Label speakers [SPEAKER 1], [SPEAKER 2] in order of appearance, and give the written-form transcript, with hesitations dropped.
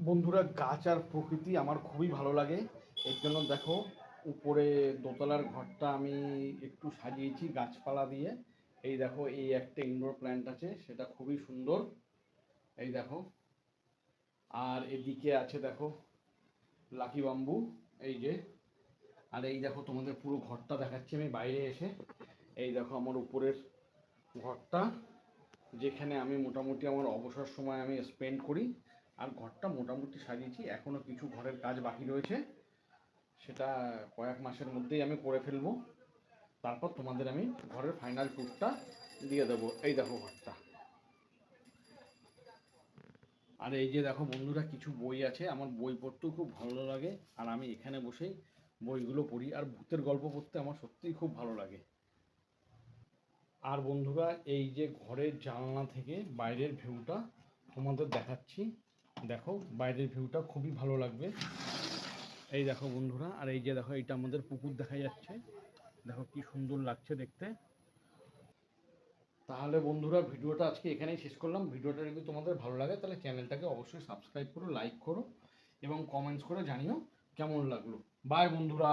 [SPEAKER 1] বন্ধুরা, গাছ আর প্রকৃতি আমার খুবই ভালো লাগে। এর জন্য দেখো, উপরে দোতলার ঘরটা আমি একটু সাজিয়েছি গাছপালা দিয়ে। এই দেখো, এই একটা ইনডোর প্ল্যান্ট আছে, সেটা খুবই সুন্দর। এই দেখো, আর এদিকে আছে দেখো লাকি বাম্বু, এই যে। আর এই দেখো, তোমাদের পুরো ঘরটা দেখাচ্ছি আমি বাইরে এসে। এই দেখো আমার উপরের ঘরটা, যেখানে আমি মোটামুটি আমার অবসর সময় আমি স্পেন্ড করি। আর ঘরটা মোটামুটি সাজিয়েছি, এখনও কিছু ঘরের কাজ বাকি রয়েছে, সেটা কয়েক মাসের মধ্যেই আমি করে ফেলবো। তারপর তোমাদের আমি ঘরের ফাইনাল ট্যুরটা দিয়ে দেবো। এই দেখো ঘরটা। আর এই যে দেখো বন্ধুরা, কিছু বই আছে, আমার বই পড়তেও খুব ভালো লাগে। আর আমি এখানে বসেই বইগুলো পড়ি, আর ভূতের গল্প পড়তে আমার সত্যিই খুব ভালো লাগে। আর বন্ধুরা, এই যে ঘরের জানলা থেকে বাইরের ভিউটা তোমাদের দেখাচ্ছি। দেখো, বাইরের ভিউটা খুবই ভালো লাগবে। এই দেখো বন্ধুরা, আর এই যে দেখো, এইটা আমাদের পুকুর দেখা যাচ্ছে। দেখো কি সুন্দর লাগছে দেখতে। তাহলে বন্ধুরা, ভিডিওটা আজকে এখানেই শেষ করলাম। ভিডিওটা যদি তোমাদের ভালো লাগে তাহলে চ্যানেলটাকে অবশ্যই সাবস্ক্রাইব করো, লাইক করো এবং কমেন্টস করে জানিও কেমন লাগলো। বাই বন্ধুরা।